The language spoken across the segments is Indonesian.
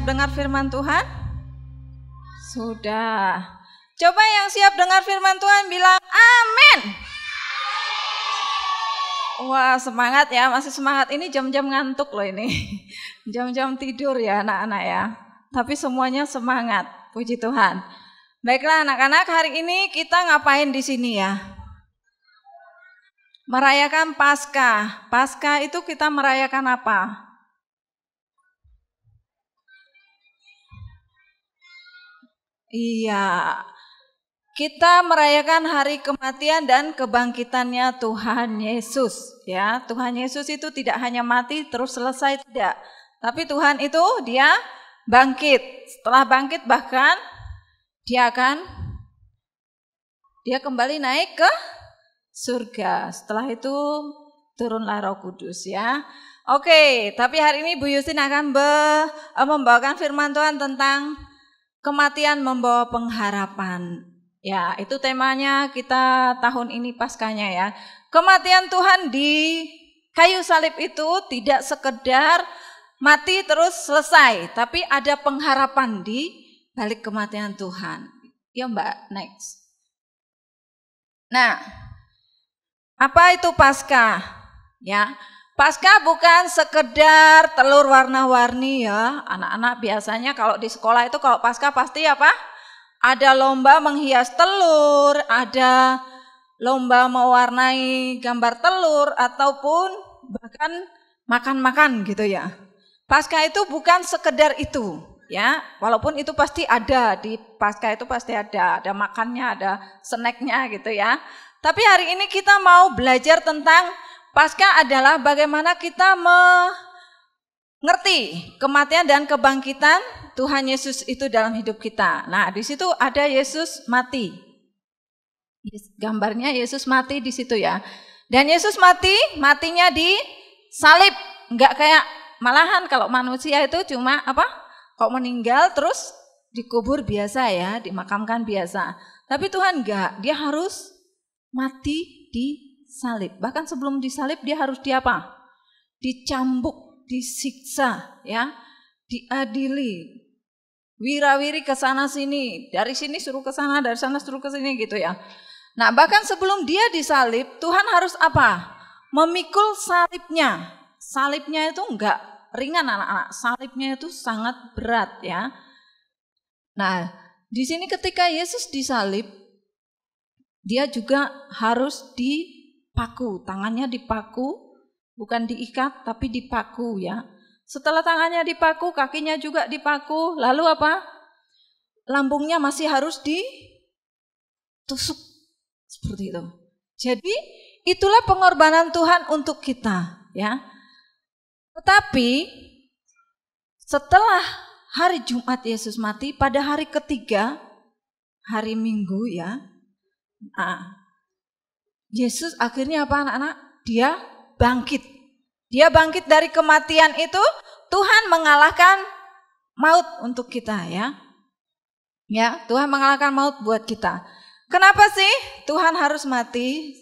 siap dengar firman Tuhan? Sudah. Coba yang siap dengar firman Tuhan bilang amin. Wah, semangat ya, masih semangat. Ini jam-jam ngantuk loh ini. Jam-jam tidur ya anak-anak ya. Tapi semuanya semangat, puji Tuhan. Baiklah anak-anak, hari ini kita ngapain di sini ya? Merayakan Paskah. Paskah itu kita merayakan apa? Iya, kita merayakan hari kematian dan kebangkitannya Tuhan Yesus. Ya, Tuhan Yesus itu tidak hanya mati terus selesai, tidak. Tapi Tuhan itu dia bangkit. Setelah bangkit bahkan dia kembali naik ke surga. Setelah itu turunlah Roh Kudus ya. Oke, tapi hari ini Bu Yusin akan membawakan firman Tuhan tentang kematian membawa pengharapan. Ya, itu temanya kita tahun ini Paskahnya ya. Kematian Tuhan di kayu salib itu tidak sekedar mati terus selesai, tapi ada pengharapan di balik kematian Tuhan. Ya Mbak, next. Nah, apa itu Paskah? Ya, Paskah bukan sekedar telur warna-warni ya. Anak-anak biasanya kalau di sekolah itu kalau Paskah pasti apa? Ada lomba menghias telur, ada lomba mewarnai gambar telur ataupun bahkan makan-makan gitu ya. Paskah itu bukan sekedar itu ya. Walaupun itu pasti ada di Paskah itu pasti ada makannya, ada snacknya gitu ya. Tapi hari ini kita mau belajar tentang Paskah adalah bagaimana kita mengerti kematian dan kebangkitan Tuhan Yesus itu dalam hidup kita. Nah, di situ ada Yesus mati. Gambarnya Yesus mati di situ ya. Dan Yesus matinya di salib. Enggak kayak malahan kalau manusia itu cuma apa? Kok meninggal terus dikubur biasa ya, dimakamkan biasa. Tapi Tuhan enggak, dia harus mati di salib. Bahkan sebelum disalib dia harus diapa? Dicambuk, disiksa ya, diadili. Wirawiri ke sana sini, dari sini suruh ke sana, dari sana suruh ke sini gitu ya. Nah, bahkan sebelum dia disalib, Tuhan harus apa? Memikul salibnya. Salibnya itu enggak ringan anak-anak, salibnya itu sangat berat ya. Nah, di sini ketika Yesus disalib, dia juga harus dipaku, tangannya dipaku, bukan diikat tapi dipaku ya. Setelah tangannya dipaku, kakinya juga dipaku, lalu apa? Lambungnya masih harus ditusuk seperti itu. Jadi itulah pengorbanan Tuhan untuk kita ya. Tetapi setelah hari Jumat Yesus mati, pada hari ketiga, hari Minggu ya. Nah, Yesus akhirnya apa anak-anak? Dia bangkit. Dia bangkit dari kematian itu, Tuhan mengalahkan maut untuk kita ya. Ya, Tuhan mengalahkan maut buat kita. Kenapa sih Tuhan harus mati?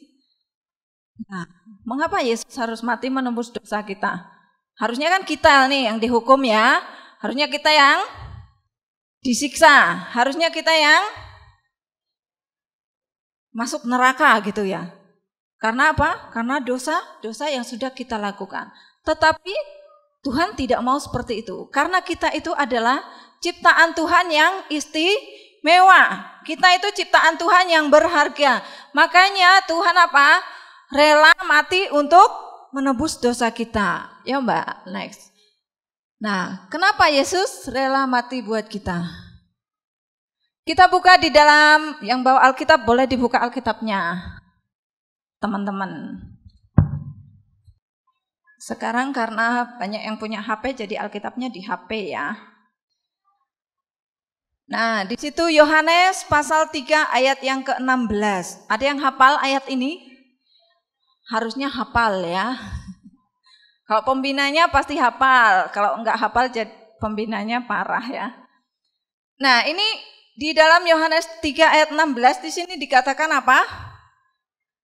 Nah, mengapa Yesus harus mati menembus dosa kita? Harusnya kan kita nih yang dihukum ya. Harusnya kita yang disiksa. Harusnya kita yang masuk neraka gitu ya. Karena apa? Karena dosa yang sudah kita lakukan. Tetapi Tuhan tidak mau seperti itu. Karena kita itu adalah ciptaan Tuhan yang istimewa. Kita itu ciptaan Tuhan yang berharga. Makanya Tuhan apa? Rela mati untuk menebus dosa kita. Ya Mbak, next. Nah, kenapa Yesus rela mati buat kita? Kita buka di dalam, yang bawa Alkitab boleh dibuka Alkitabnya. Teman-teman. Sekarang karena banyak yang punya HP, jadi Alkitabnya di HP ya. Nah, di situ Yohanes pasal 3 ayat yang ke-16. Ada yang hafal ayat ini? Harusnya hafal ya. Kalau pembinanya pasti hafal. Kalau enggak hafal, jadi pembinanya parah ya. Nah, ini di dalam Yohanes 3 ayat 16 di sini dikatakan apa?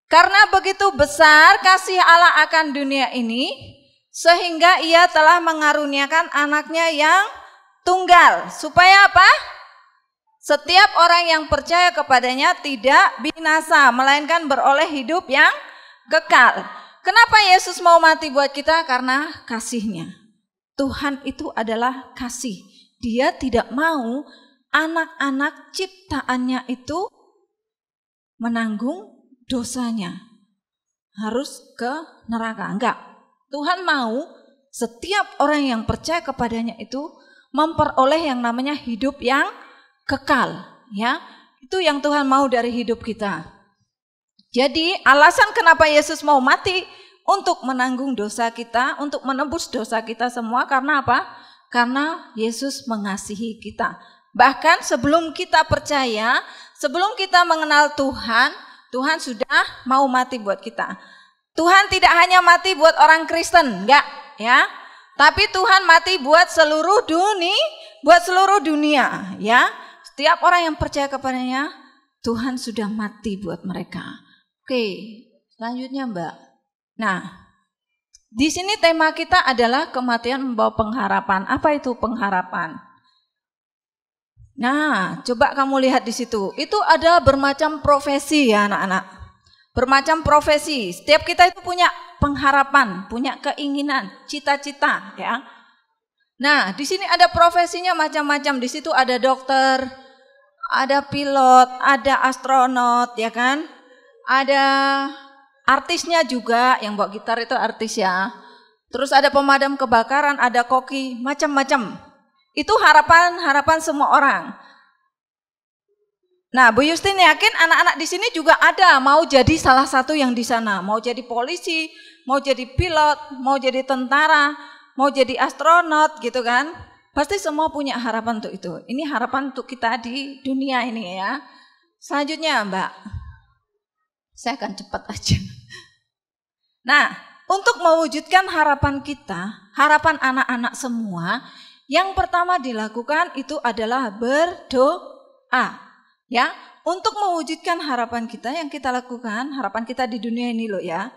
Karena begitu besar kasih Allah akan dunia ini, sehingga ia telah mengaruniakan anaknya yang tunggal. Supaya apa? Setiap orang yang percaya kepadanya tidak binasa, melainkan beroleh hidup yang kekal. Kenapa Yesus mau mati buat kita? Karena kasih-Nya. Tuhan itu adalah kasih. Dia tidak mau anak-anak ciptaannya itu menanggung dosanya. Harus ke neraka. Enggak. Tuhan mau setiap orang yang percaya kepadanya itu memperoleh yang namanya hidup yang kekal. Ya, itu yang Tuhan mau dari hidup kita. Jadi alasan kenapa Yesus mau mati untuk menanggung dosa kita, untuk menebus dosa kita semua, karena apa? Karena Yesus mengasihi kita. Bahkan sebelum kita percaya, sebelum kita mengenal Tuhan, Tuhan sudah mau mati buat kita. Tuhan tidak hanya mati buat orang Kristen, enggak ya. Tapi Tuhan mati buat seluruh dunia, ya. Setiap orang yang percaya kepadanya, Tuhan sudah mati buat mereka. Oke, selanjutnya Mbak. Nah, di sini tema kita adalah kematian membawa pengharapan. Apa itu pengharapan? Nah, coba kamu lihat di situ. Itu ada bermacam profesi ya anak-anak. Bermacam profesi. Setiap kita itu punya pengharapan, punya keinginan, cita-cita ya. Nah, di sini ada profesinya macam-macam. Di situ ada dokter, ada pilot, ada astronot ya kan? Ada artisnya juga, yang bawa gitar itu artis ya. Terus ada pemadam kebakaran, ada koki, macam-macam. Itu harapan semua orang. Nah, Bu Justin yakin anak-anak di sini juga ada mau jadi salah satu yang di sana, mau jadi polisi, mau jadi pilot, mau jadi tentara, mau jadi astronot gitu kan. Pasti semua punya harapan untuk itu. Ini harapan untuk kita di dunia ini ya. Selanjutnya Mbak, saya akan cepat aja. Nah, untuk mewujudkan harapan kita, harapan anak-anak semua, yang pertama dilakukan itu adalah berdoa. Ya, untuk mewujudkan harapan kita yang kita lakukan, harapan kita di dunia ini loh ya.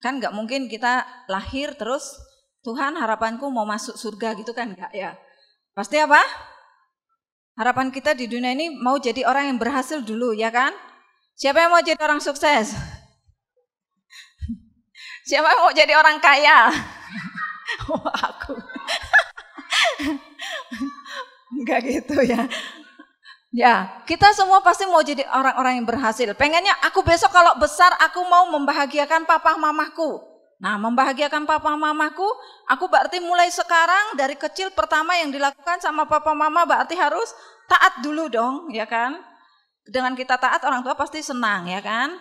Kan nggak mungkin kita lahir terus Tuhan harapanku mau masuk surga gitu kan, enggak ya. Pasti apa? Harapan kita di dunia ini mau jadi orang yang berhasil dulu ya kan? Siapa yang mau jadi orang sukses? Siapa yang mau jadi orang kaya? Oh, aku. Enggak gitu ya. Ya, kita semua pasti mau jadi orang-orang yang berhasil. Pengennya aku besok kalau besar aku mau membahagiakan papa mamaku. Nah, membahagiakan papa mamaku, aku berarti mulai sekarang dari kecil pertama yang dilakukan sama papa mama berarti harus taat dulu dong, ya kan? Dengan kita taat orang tua pasti senang, ya kan?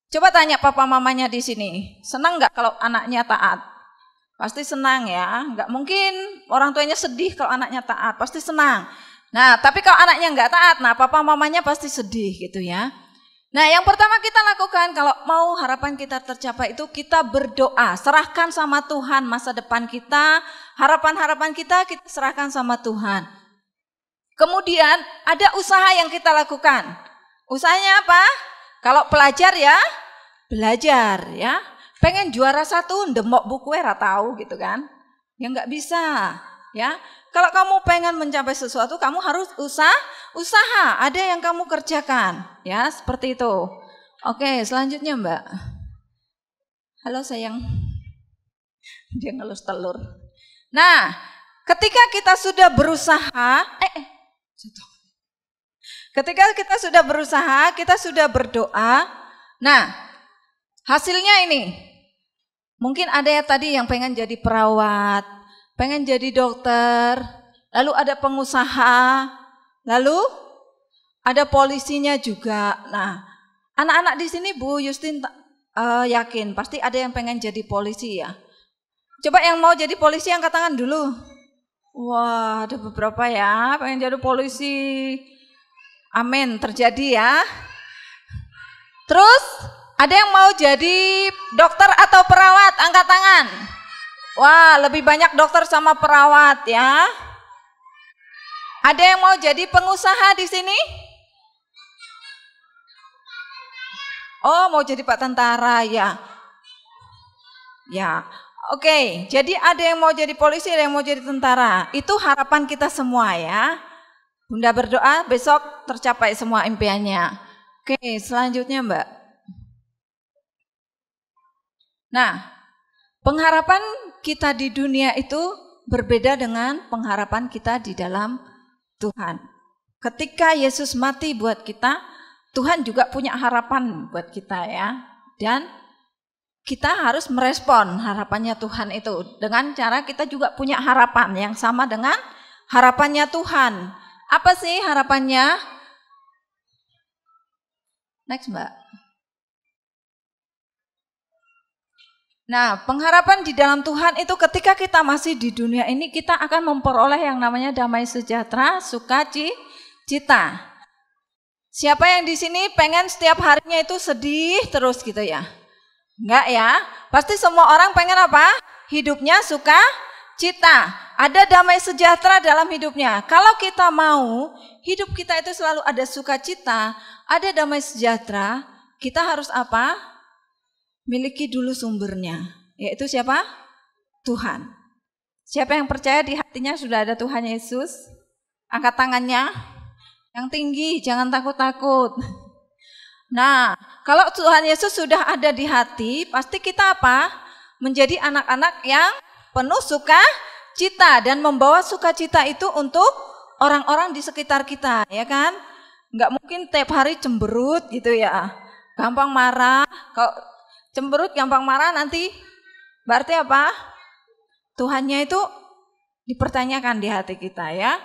Coba tanya papa mamanya di sini, senang nggak kalau anaknya taat? Pasti senang ya, nggak mungkin orang tuanya sedih kalau anaknya taat, pasti senang. Nah, tapi kalau anaknya nggak taat, nah papa mamanya pasti sedih gitu ya. Nah, yang pertama kita lakukan kalau mau harapan kita tercapai itu kita berdoa, serahkan sama Tuhan masa depan kita, harapan-harapan kita serahkan sama Tuhan. Kemudian ada usaha yang kita lakukan. Usahanya apa? Kalau pelajar ya, belajar ya. Pengen juara 1, ndemok buku ra tahu gitu kan. Ya nggak bisa ya. Kalau kamu pengen mencapai sesuatu, kamu harus usaha, ada yang kamu kerjakan, ya seperti itu. Oke, selanjutnya Mbak. Halo sayang, dia ngelus telur. Nah, ketika kita sudah berusaha, kita sudah berdoa. Nah, hasilnya ini, mungkin ada ya tadi yang pengen jadi perawat, pengen jadi dokter, lalu ada pengusaha, lalu ada polisinya juga. Nah, anak-anak di sini Bu Justin yakin pasti ada yang pengen jadi polisi ya. Coba yang mau jadi polisi angkat tangan dulu. Wah, ada beberapa ya pengen jadi polisi. Amin, terjadi ya. Terus ada yang mau jadi dokter atau perawat, angkat tangan. Wah, lebih banyak dokter sama perawat ya. Ada yang mau jadi pengusaha di sini? Oh, mau jadi Pak Tentara ya. Ya, Oke, jadi ada yang mau jadi polisi, ada yang mau jadi tentara. Itu harapan kita semua ya. Bunda berdoa besok tercapai semua impiannya. Oke, selanjutnya Mbak. Nah, pengharapan kita di dunia itu berbeda dengan pengharapan kita di dalam Tuhan. Ketika Yesus mati buat kita, Tuhan juga punya harapan buat kita ya. Dan kita harus merespon harapannya Tuhan itu. Dengan cara kita juga punya harapan yang sama dengan harapannya Tuhan. Apa sih harapannya? Next Mbak. Nah, pengharapan di dalam Tuhan itu ketika kita masih di dunia ini, kita akan memperoleh yang namanya damai sejahtera, sukacita. Siapa yang di sini pengen setiap harinya itu sedih terus gitu ya? Enggak ya? Pasti semua orang pengen apa? Hidupnya sukacita. Ada damai sejahtera dalam hidupnya. Kalau kita mau hidup kita itu selalu ada sukacita, ada damai sejahtera, kita harus apa? Miliki dulu sumbernya, yaitu siapa? Tuhan. Siapa yang percaya di hatinya sudah ada Tuhan Yesus? Angkat tangannya. Yang tinggi, jangan takut-takut. Nah, kalau Tuhan Yesus sudah ada di hati, pasti kita apa? Menjadi anak-anak yang penuh sukacita dan membawa sukacita itu untuk orang-orang di sekitar kita, ya kan? Enggak mungkin tiap hari cemberut gitu ya. Gampang marah. Kalau cemberut, gampang marah, nanti berarti apa? Tuhannya itu dipertanyakan di hati kita ya.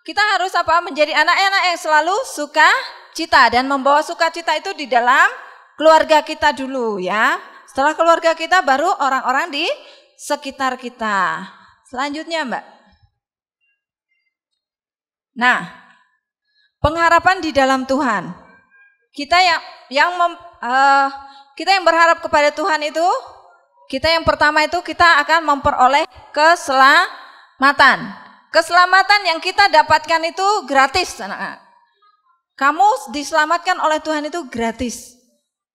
Kita harus apa? Menjadi anak-anak yang selalu sukacita dan membawa sukacita itu di dalam keluarga kita dulu ya. Setelah keluarga kita baru orang-orang di sekitar kita. Selanjutnya Mbak. Nah, pengharapan di dalam Tuhan. Kita kita yang berharap kepada Tuhan itu, kita yang pertama itu kita akan memperoleh keselamatan. Keselamatan yang kita dapatkan itu gratis, anak-anak. Kamu diselamatkan oleh Tuhan itu gratis.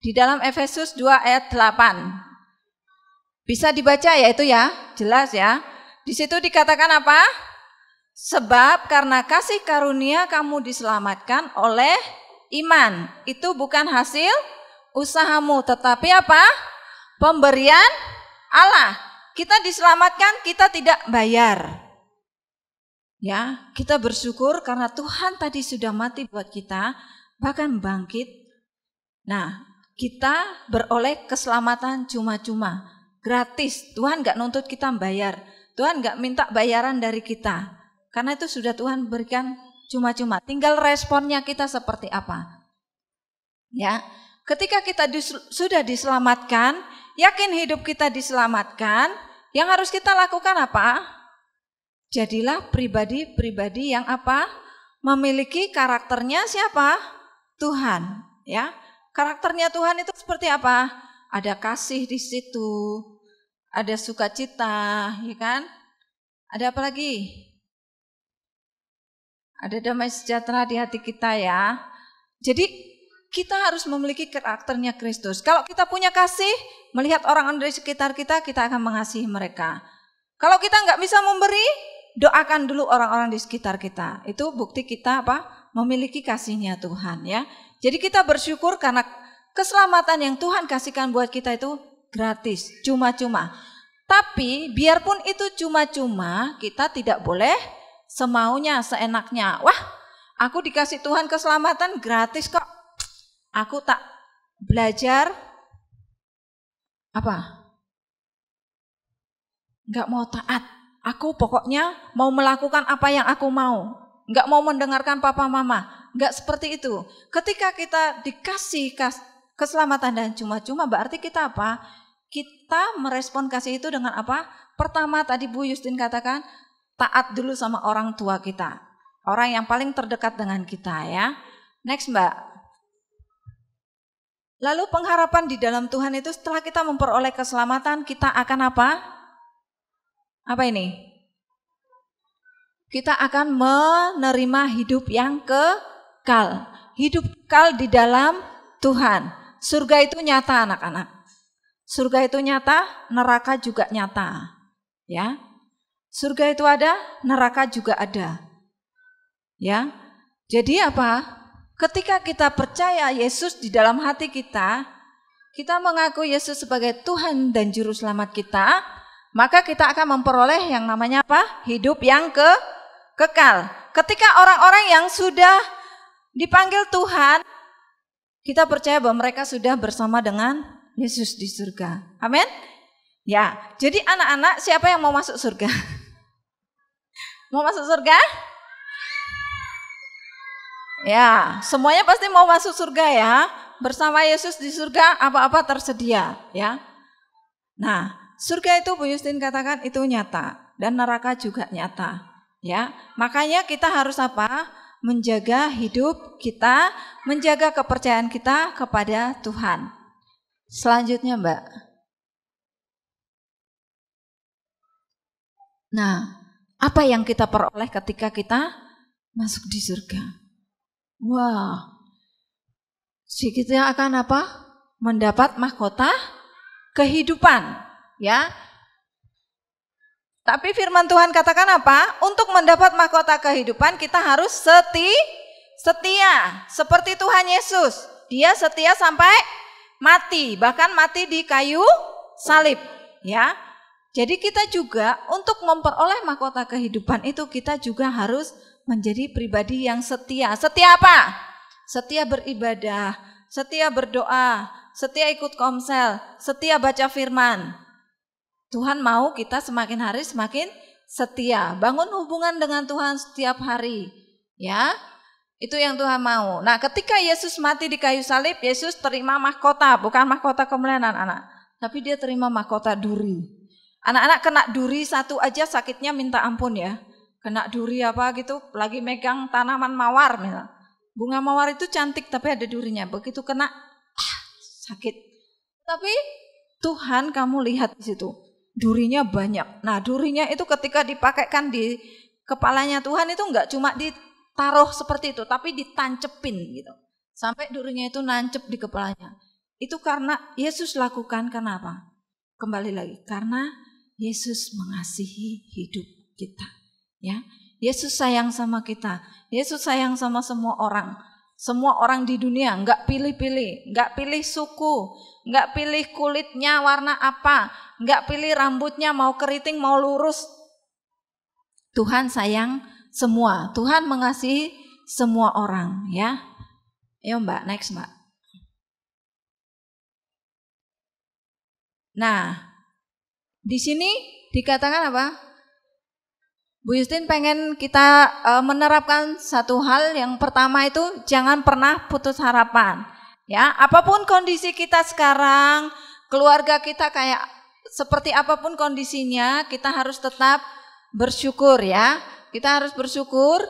Di dalam Efesus 2 ayat 8. Bisa dibaca ya itu ya, jelas ya. Di situ dikatakan apa? Sebab karena kasih karunia kamu diselamatkan oleh iman. Itu bukan hasil usahamu, tetapi apa? Pemberian Allah. Kita diselamatkan, kita tidak bayar. Ya, kita bersyukur karena Tuhan tadi sudah mati buat kita, bahkan bangkit. Nah, kita beroleh keselamatan cuma-cuma, gratis. Tuhan gak nuntut kita bayar. Tuhan gak minta bayaran dari kita. Karena itu sudah Tuhan berikan cuma-cuma. Tinggal responnya kita seperti apa. Ya. Ketika kita sudah diselamatkan, yakin hidup kita diselamatkan, yang harus kita lakukan apa? Jadilah pribadi-pribadi yang apa? Memiliki karakternya siapa? Tuhan, ya. Karakternya Tuhan itu seperti apa? Ada kasih di situ, ada sukacita, ya kan? Ada apa lagi? Ada damai sejahtera di hati kita ya. Jadi kita harus memiliki karakternya Kristus. Kalau kita punya kasih, melihat orang di sekitar kita, kita akan mengasihi mereka. Kalau kita nggak bisa memberi, doakan dulu orang-orang di sekitar kita. Itu bukti kita apa? Memiliki kasihnya Tuhan ya. Jadi kita bersyukur karena keselamatan yang Tuhan kasihkan buat kita itu gratis, cuma-cuma. Tapi biarpun itu cuma-cuma, kita tidak boleh semaunya, seenaknya. Wah, aku dikasih Tuhan keselamatan gratis kok. Aku tak belajar apa? Enggak mau taat. Aku pokoknya mau melakukan apa yang aku mau. Enggak mau mendengarkan papa mama. Enggak seperti itu. Ketika kita dikasih keselamatan dan cuma-cuma, berarti kita apa? Kita merespon kasih itu dengan apa? Pertama tadi Bu Justin katakan, taat dulu sama orang tua kita. Orang yang paling terdekat dengan kita ya. Next Mbak. Lalu pengharapan di dalam Tuhan itu setelah kita memperoleh keselamatan, kita akan apa? Apa ini? Kita akan menerima hidup yang kekal. Hidup kekal di dalam Tuhan. Surga itu nyata anak-anak. surga itu nyata, neraka juga nyata. Ya. Surga itu ada, neraka juga ada. Ya. Jadi apa? Ketika kita percaya Yesus di dalam hati kita mengaku Yesus sebagai Tuhan dan juru selamat kita, maka kita akan memperoleh yang namanya apa? Hidup yang kekal. Ketika orang-orang yang sudah dipanggil Tuhan, kita percaya bahwa mereka sudah bersama dengan Yesus di surga. Amin? Ya, jadi anak-anak, siapa yang mau masuk surga? Mau masuk surga? Ya, semuanya pasti mau masuk surga ya. Bersama Yesus di surga, apa-apa tersedia ya. Nah, surga itu Bu Yustin katakan itu nyata, dan neraka juga nyata ya. Makanya kita harus apa? Menjaga hidup kita, menjaga kepercayaan kita kepada Tuhan. Selanjutnya Mbak. Nah, apa yang kita peroleh ketika kita masuk di surga? Wah, kita akan apa? Mendapat mahkota kehidupan, ya. Tapi firman Tuhan katakan apa? Untuk mendapat mahkota kehidupan kita harus setia. Seperti Tuhan Yesus. Dia setia sampai mati, bahkan mati di kayu salib, ya. Jadi kita juga untuk memperoleh mahkota kehidupan itu kita juga harus menjadi pribadi yang setia. Setia apa? Setia beribadah, setia berdoa, setia ikut komsel, setia baca firman. Tuhan mau kita semakin hari semakin setia, bangun hubungan dengan Tuhan setiap hari, ya. Itu yang Tuhan mau. Nah, ketika Yesus mati di kayu salib, Yesus terima mahkota, bukan mahkota kemuliaan anak-anak, tapi dia terima mahkota duri. Anak-anak kena duri satu aja sakitnya minta ampun ya. Kena duri apa gitu, lagi megang tanaman mawar misal. Bunga mawar itu cantik tapi ada durinya, begitu kena sakit. Tapi Tuhan kamu lihat di situ. Durinya banyak. Nah, durinya itu ketika dipakaikan di kepalanya Tuhan itu enggak cuma ditaruh seperti itu, tapi ditancepin gitu. Sampai durinya itu nancep di kepalanya. Itu karena Yesus lakukan kenapa? Kembali lagi, karena Yesus mengasihi hidup kita. Ya, Yesus sayang sama kita. Yesus sayang sama semua orang. Semua orang di dunia, enggak pilih-pilih, enggak pilih suku, enggak pilih kulitnya warna apa, enggak pilih rambutnya mau keriting mau lurus. Tuhan sayang semua. Tuhan mengasihi semua orang, ya. Ayo Mbak, next Mbak. Nah, di sini dikatakan apa? Bu Yustin pengen kita menerapkan satu hal. Yang pertama itu jangan pernah putus harapan. Ya, apapun kondisi kita sekarang, keluarga kita kayak seperti apapun kondisinya, kita harus tetap bersyukur ya. Kita harus bersyukur.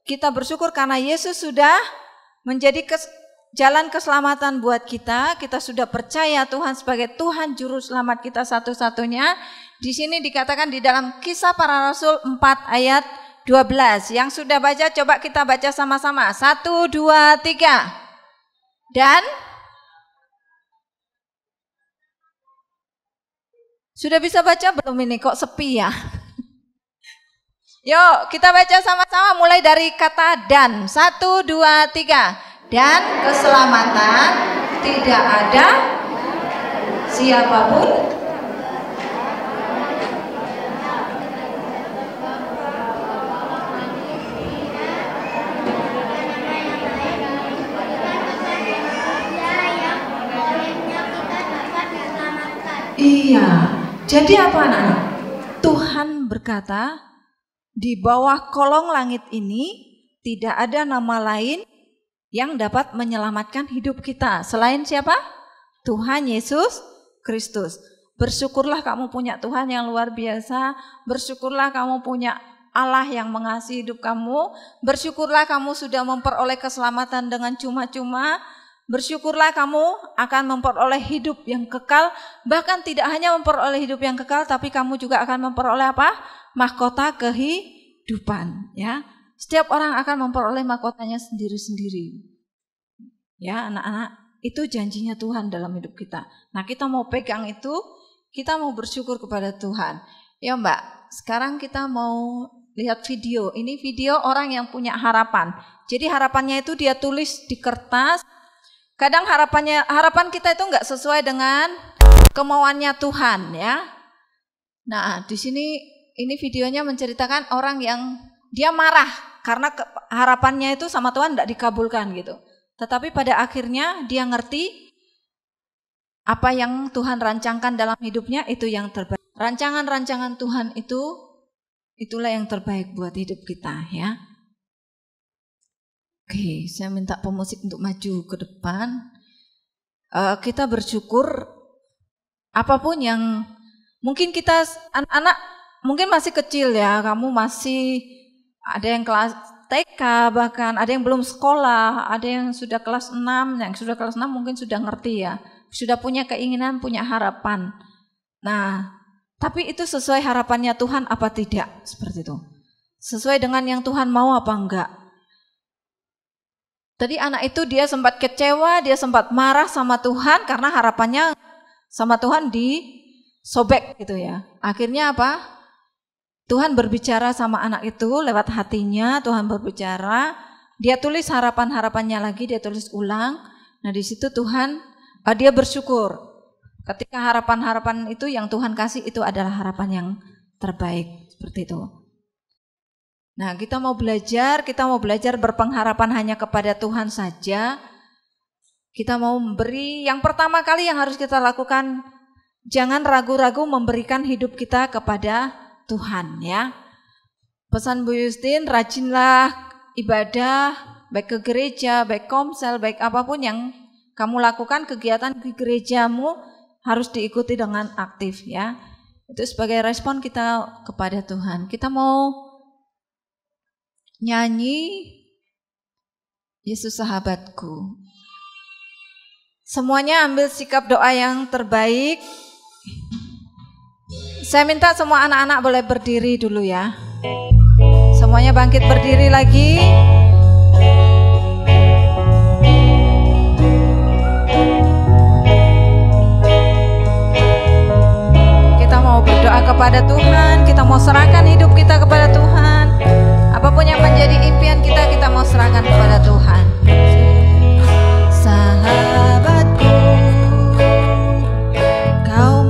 Kita bersyukur karena Yesus sudah menjadi jalan keselamatan buat kita. Kita sudah percaya Tuhan sebagai Tuhan juru selamat kita satu-satunya. Di sini dikatakan di dalam Kisah Para Rasul 4 ayat 12. Yang sudah baca coba kita baca sama-sama. 1, 2, 3. Dan sudah bisa baca belum ini? Kok sepi ya? Yuk kita baca sama-sama mulai dari kata dan. 1, 2, 3. Dan keselamatan tidak ada siapapun Iya, jadi apa anak-anak? Tuhan berkata, di bawah kolong langit ini tidak ada nama lain yang dapat menyelamatkan hidup kita. Selain siapa? Tuhan Yesus Kristus. Bersyukurlah kamu punya Tuhan yang luar biasa. Bersyukurlah kamu punya Allah yang mengasihi hidup kamu. Bersyukurlah kamu sudah memperoleh keselamatan dengan cuma-cuma. Bersyukurlah kamu akan memperoleh hidup yang kekal. Bahkan tidak hanya memperoleh hidup yang kekal, tapi kamu juga akan memperoleh apa? Mahkota kehidupan. Ya, setiap orang akan memperoleh mahkotanya sendiri-sendiri. Ya anak-anak. Itu janjinya Tuhan dalam hidup kita. Nah, kita mau pegang itu, kita mau bersyukur kepada Tuhan. Ya Mbak, sekarang kita mau lihat video. Ini video orang yang punya harapan. Jadi harapannya itu dia tulis di kertas. Kadang harapan kita itu enggak sesuai dengan kemauannya Tuhan, ya. Nah, di sini ini videonya menceritakan orang yang dia marah karena harapannya itu sama Tuhan enggak dikabulkan gitu. Tetapi pada akhirnya dia ngerti apa yang Tuhan rancangkan dalam hidupnya itu yang terbaik. Rancangan-rancangan Tuhan itulah yang terbaik buat hidup kita, ya. Oke, saya minta pemusik untuk maju ke depan. Kita bersyukur apapun yang mungkin kita anak-anak mungkin masih kecil ya, kamu masih ada yang kelas TK, bahkan ada yang belum sekolah, ada yang sudah kelas 6, yang sudah kelas 6 mungkin sudah ngerti ya, sudah punya keinginan, punya harapan. Nah, tapi itu sesuai harapannya Tuhan apa tidak? Seperti itu. Sesuai dengan yang Tuhan mau apa enggak? Tadi anak itu dia sempat kecewa, dia sempat marah sama Tuhan karena harapannya sama Tuhan disobek gitu ya. Akhirnya apa? Tuhan berbicara sama anak itu lewat hatinya, Tuhan berbicara, dia tulis harapan-harapannya lagi, dia tulis ulang. Nah di situ Tuhan, dia bersyukur. Ketika harapan-harapan itu yang Tuhan kasih itu adalah harapan yang terbaik, seperti itu. Nah kita mau belajar berpengharapan hanya kepada Tuhan saja. Kita mau memberi, yang pertama kali yang harus kita lakukan, jangan ragu-ragu memberikan hidup kita kepada Tuhan ya. Pesan Bu Justin, rajinlah ibadah, baik ke gereja, baik komsel, baik apapun yang kamu lakukan, kegiatan di gerejamu harus diikuti dengan aktif ya. Itu sebagai respon kita kepada Tuhan. Kita mau nyanyi Yesus Sahabatku. Semuanya ambil sikap doa yang terbaik. Saya minta semua anak-anak boleh berdiri dulu ya. Semuanya bangkit berdiri lagi. Kita mau berdoa kepada Tuhan, kita mau serahkan hidup kita kepada Tuhan. Apapun yang menjadi impian kita, kita mau serahkan kepada Tuhan. Sahabatku, kau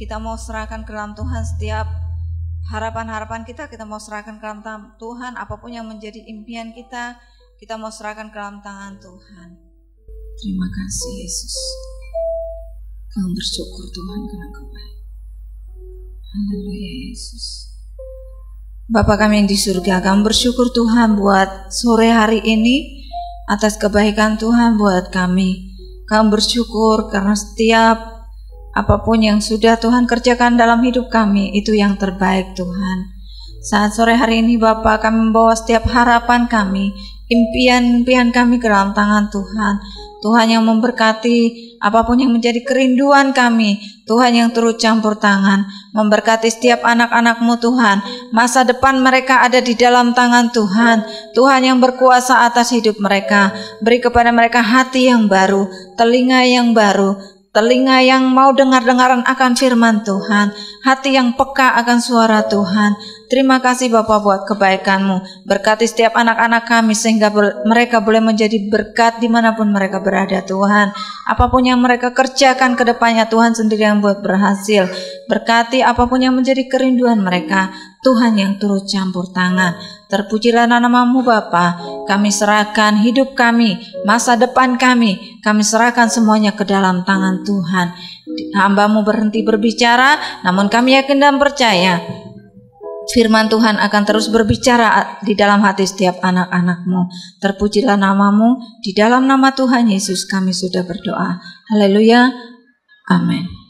Kita mau serahkan ke dalam Tuhan setiap harapan-harapan kita mau serahkan ke dalam tangan Tuhan. Apapun yang menjadi impian kita mau serahkan ke dalam tangan Tuhan. Terima kasih Yesus. Kami bersyukur Tuhan karena Kau baik. Haleluya Yesus. Bapa kami yang di surga, kami bersyukur Tuhan buat sore hari ini atas kebaikan Tuhan buat kami. Kami bersyukur karena setiap apapun yang sudah Tuhan kerjakan dalam hidup kami, itu yang terbaik Tuhan. Saat sore hari ini Bapa, kami membawa setiap harapan kami, impian-impian kami ke dalam tangan Tuhan. Tuhan yang memberkati apapun yang menjadi kerinduan kami. Tuhan yang turut campur tangan, memberkati setiap anak-anak-Mu Tuhan. Masa depan mereka ada di dalam tangan Tuhan. Tuhan yang berkuasa atas hidup mereka. Beri kepada mereka hati yang baru, telinga yang baru, telinga yang mau dengar-dengaran akan firman Tuhan, hati yang peka akan suara Tuhan. Terima kasih Bapa buat kebaikan-Mu. Berkati setiap anak-anak kami sehingga mereka boleh menjadi berkat dimanapun mereka berada Tuhan. Apapun yang mereka kerjakan ke depannya Tuhan sendiri yang buat berhasil. Berkati apapun yang menjadi kerinduan mereka, Tuhan yang turut campur tangan. Terpujilah nama-Mu Bapa. Kami serahkan hidup kami, masa depan kami serahkan semuanya ke dalam tangan Tuhan. Hamba-Mu berhenti berbicara, namun kami yakin dan percaya firman Tuhan akan terus berbicara di dalam hati setiap anak-anak-Mu. Terpujilah nama-Mu, di dalam nama Tuhan Yesus kami sudah berdoa. Haleluya. Amin.